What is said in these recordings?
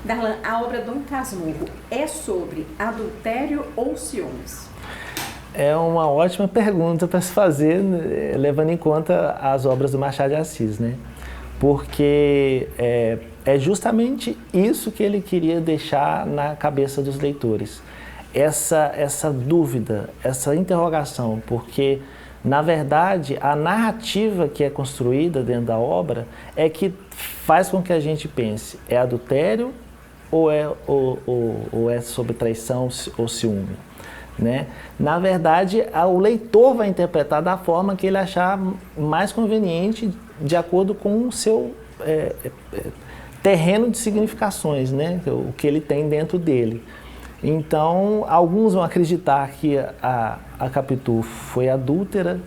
Darlan, a obra Dom Casmurro é sobre adultério ou ciúmes? É uma ótima pergunta para se fazer, levando em conta as obras do Machado de Assis, né? Porque é justamente isso que ele queria deixar na cabeça dos leitores. Essa dúvida, essa interrogação, porque, na verdade, a narrativa que é construída dentro da obra é que faz com que a gente pense, é adultério ou é sobre traição ou ciúme? Né? Na verdade, o leitor vai interpretar da forma que ele achar mais conveniente, de acordo com o seu terreno de significações, né? O que ele tem dentro dele. Então, alguns vão acreditar que a Capitu foi adúltera,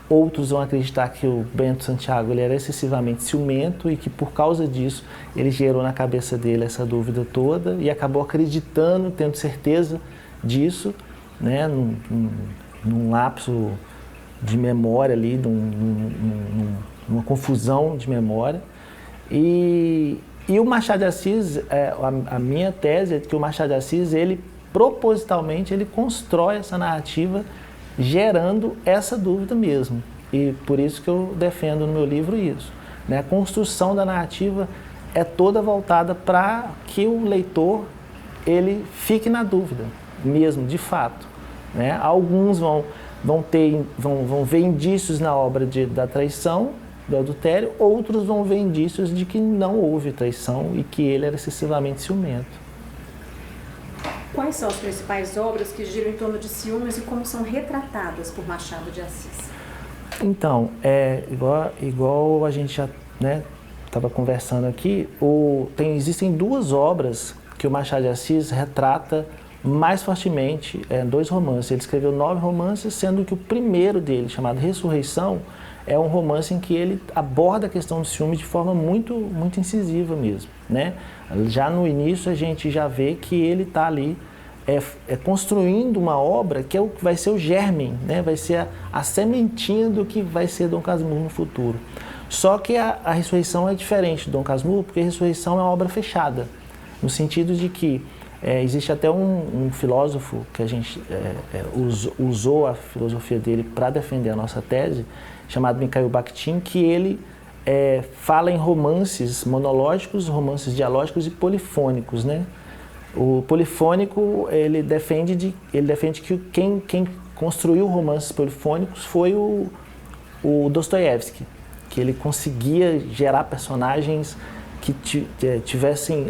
outros vão acreditar que o Bento Santiago ele era excessivamente ciumento e que por causa disso ele gerou na cabeça dele essa dúvida toda e acabou acreditando, tendo certeza disso, né, num lapso de memória ali, numa confusão de memória. E o Machado de Assis, a minha tese é que o Machado de Assis, ele propositalmente, ele constrói essa narrativa gerando essa dúvida mesmo. E por isso que eu defendo no meu livro isso, né? A construção da narrativa é toda voltada para que o leitor ele fique na dúvida mesmo, de fato, né? Alguns vão ver indícios na obra da traição, do adultério, outros vão ver indícios de que não houve traição e que ele era excessivamente ciumento. Quais são as principais obras que giram em torno de ciúmes e como são retratadas por Machado de Assis? Então, igual a gente já estava conversando aqui, existem duas obras que o Machado de Assis retrata mais fortemente, 2 romances. Ele escreveu 9 romances, sendo que o primeiro dele, chamado Ressurreição, é um romance em que ele aborda a questão do ciúme de forma muito, muito incisiva mesmo, né? Já no início a gente já vê que ele está ali construindo uma obra que vai ser o germen, né? Vai ser a sementinha do que vai ser Dom Casmurro no futuro. Só que a Ressurreição é diferente de Dom Casmurro, porque a Ressurreição é uma obra fechada, no sentido de que existe até um filósofo que a gente usou a filosofia dele para defender a nossa tese, chamado Mikhail Bakhtin, que ele fala em romances monológicos, romances dialógicos e polifônicos, né? O polifônico, ele defende que quem construiu romances polifônicos foi o Dostoiévski, que ele conseguia gerar personagens que tivessem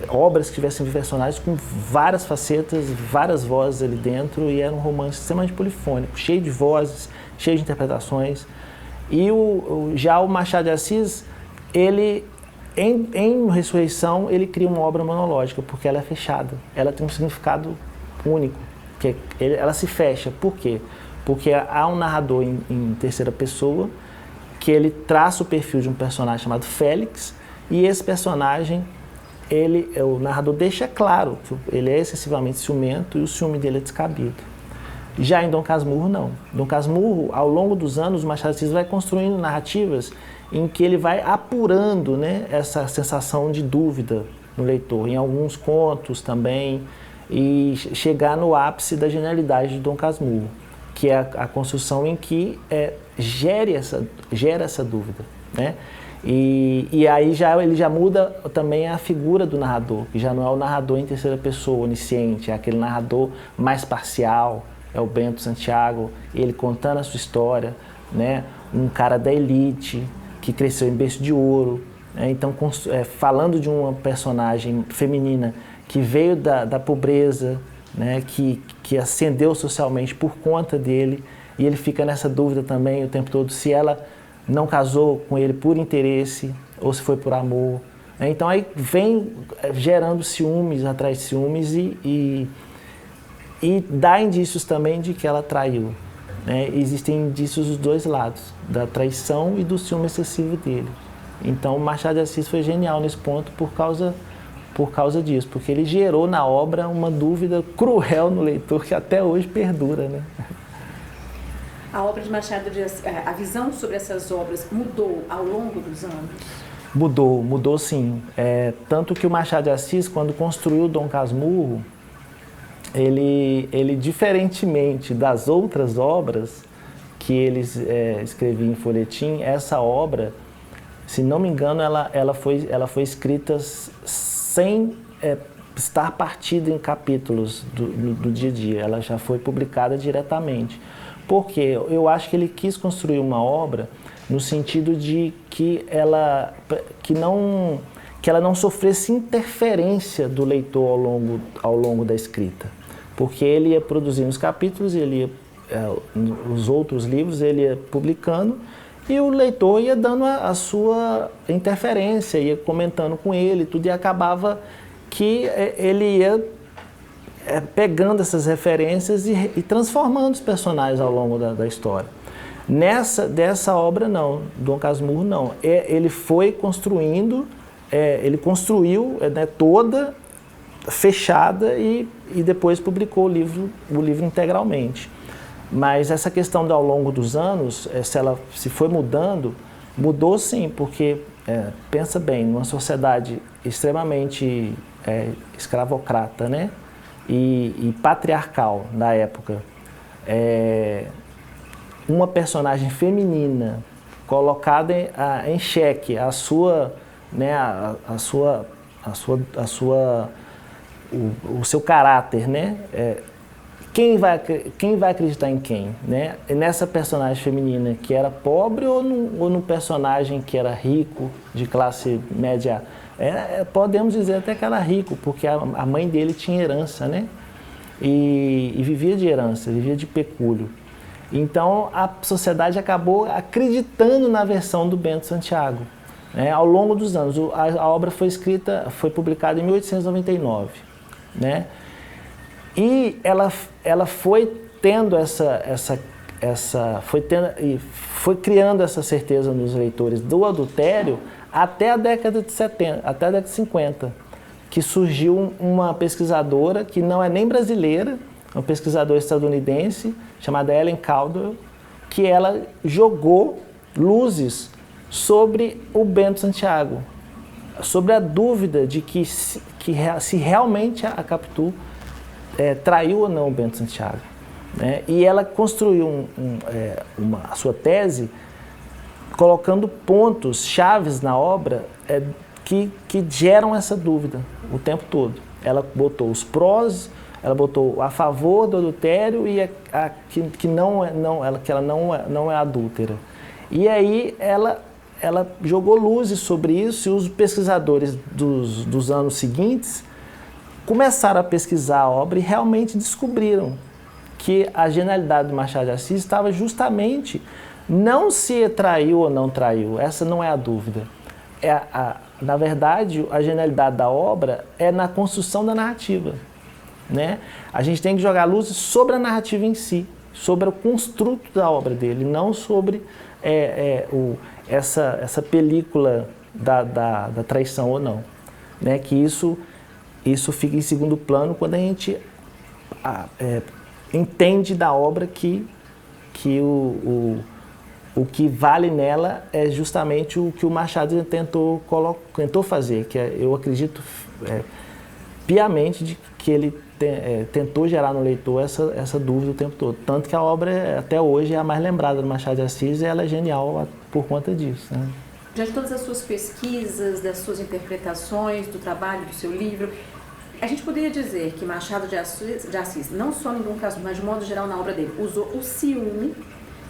obras que tivessem personagens com várias facetas, várias vozes ali dentro, e era um romance extremamente polifônico, cheio de vozes, cheio de interpretações. E já o Machado de Assis, ele, em Ressurreição, ele cria uma obra monológica, porque ela é fechada, ela tem um significado único, ela se fecha. Por quê? Porque há um narrador em terceira pessoa, que ele traça o perfil de um personagem chamado Félix, e esse personagem, o narrador deixa claro que ele é excessivamente ciumento e o ciúme dele é descabido. Já em Dom Casmurro, não. Dom Casmurro, ao longo dos anos, o Machado de Assis vai construindo narrativas em que ele vai apurando, né, essa sensação de dúvida no leitor, em alguns contos também, e chegar no ápice da genialidade de Dom Casmurro, que é a construção em que gera essa dúvida, né? E aí ele já muda também a figura do narrador, que já não é o narrador em terceira pessoa, onisciente, é aquele narrador mais parcial, é o Bento Santiago, ele contando a sua história, né? Um cara da elite, que cresceu em berço de ouro, né? Então falando de uma personagem feminina que veio da pobreza, né? Que ascendeu socialmente por conta dele, e ele fica nessa dúvida também o tempo todo se ela não casou com ele por interesse ou se foi por amor. Então aí vem gerando ciúmes atrás de ciúmes e dá indícios também de que ela traiu, né? Existem indícios dos dois lados, da traição e do ciúme excessivo dele. Então Machado de Assis foi genial nesse ponto por causa disso, porque ele gerou na obra uma dúvida cruel no leitor que até hoje perdura, né? A obra de Machado de Assis, a visão sobre essas obras mudou ao longo dos anos? Mudou sim. Tanto que o Machado de Assis, quando construiu Dom Casmurro, ele diferentemente das outras obras que ele escrevia em folhetim, essa obra, se não me engano, ela foi escrita sem estar partida em capítulos do dia a dia. Ela já foi publicada diretamente. Porque eu acho que ele quis construir uma obra no sentido de que ela não sofresse interferência do leitor ao longo da escrita. Porque ele ia produzindo os capítulos, os outros livros ele ia publicando, e o leitor ia dando a sua interferência, ia comentando com ele, tudo, e acabava que ele ia pegando essas referências e transformando os personagens ao longo da história. Dessa obra não, Dom Casmurro não. Ele foi construindo, ele construiu toda fechada e depois publicou o livro integralmente. Mas essa questão ao longo dos anos, se foi mudando, mudou sim, porque pensa bem, numa sociedade extremamente escravocrata, né? E patriarcal da época, uma personagem feminina colocada em xeque o seu caráter, né? Quem vai acreditar em quem, né? Nessa personagem feminina que era pobre ou no personagem que era rico, de classe média? Podemos dizer até que era rico, porque a mãe dele tinha herança, né? E vivia de herança, vivia de pecúlio. Então a sociedade acabou acreditando na versão do Bento Santiago, né? Ao longo dos anos. A obra foi publicada em 1899, né? E ela foi tendo foi criando essa certeza nos leitores do adultério até a década de 70, até a década de 50, que surgiu uma pesquisadora que não é nem brasileira, uma pesquisadora estadunidense chamada Ellen Caldwell, que ela jogou luzes sobre o Bento Santiago, sobre a dúvida de que se realmente a Capitu traiu ou não o Bento Santiago, né? E ela construiu a sua tese colocando pontos chaves na obra que geram essa dúvida o tempo todo. Ela botou os prós, ela botou a favor do adultério e que ela não é adúltera. E aí ela jogou luzes sobre isso, e os pesquisadores dos anos seguintes começaram a pesquisar a obra e realmente descobriram que a genialidade do Machado de Assis estava justamente não se traiu ou não traiu, essa não é a dúvida. Na verdade, a genialidade da obra é na construção da narrativa, né? A gente tem que jogar luzes sobre a narrativa em si, sobre o construto da obra dele, não sobre essa película da traição ou não, né? Que isso fica em segundo plano quando a gente entende da obra que o que vale nela é justamente o que o Machado tentou fazer, que eu acredito piamente de que ele tentou gerar no leitor essa dúvida o tempo todo. Tanto que a obra, até hoje, é a mais lembrada do Machado de Assis, e ela é genial por conta disso, né? Diante de todas as suas pesquisas, das suas interpretações, do trabalho, do seu livro, a gente poderia dizer que Machado de Assis, não só em Dom Casmurro, mas de modo geral na obra dele, usou o ciúme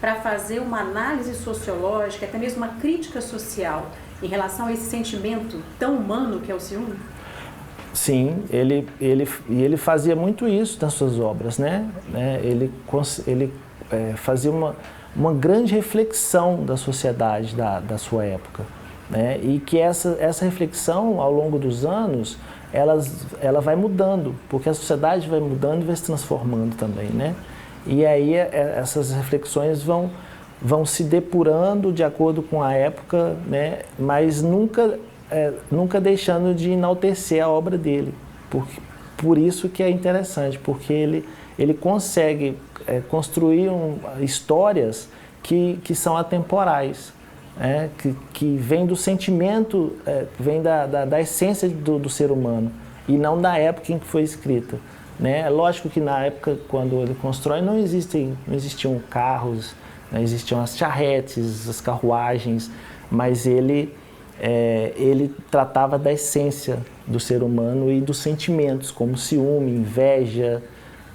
para fazer uma análise sociológica, até mesmo uma crítica social em relação a esse sentimento tão humano que é o ciúme? Sim, ele fazia muito isso nas suas obras, né? Ele fazia uma grande reflexão da sociedade da sua época, né? E que essa reflexão, ao longo dos anos, ela vai mudando, porque a sociedade vai mudando e vai se transformando também, né? E aí essas reflexões vão se depurando de acordo com a época, né? Mas nunca deixando de enaltecer a obra dele. Por isso que é interessante, porque ele consegue construir histórias que são atemporais, que vem do sentimento, vem da essência do ser humano, e não da época em que foi escrita. Né? É lógico que na época, quando ele constrói, não existiam carros, não existiam as charretes, as carruagens, mas ele tratava da essência do ser humano e dos sentimentos, como ciúme, inveja,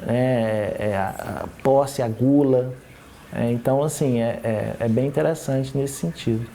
a posse, a gula. Então, assim, é bem interessante nesse sentido.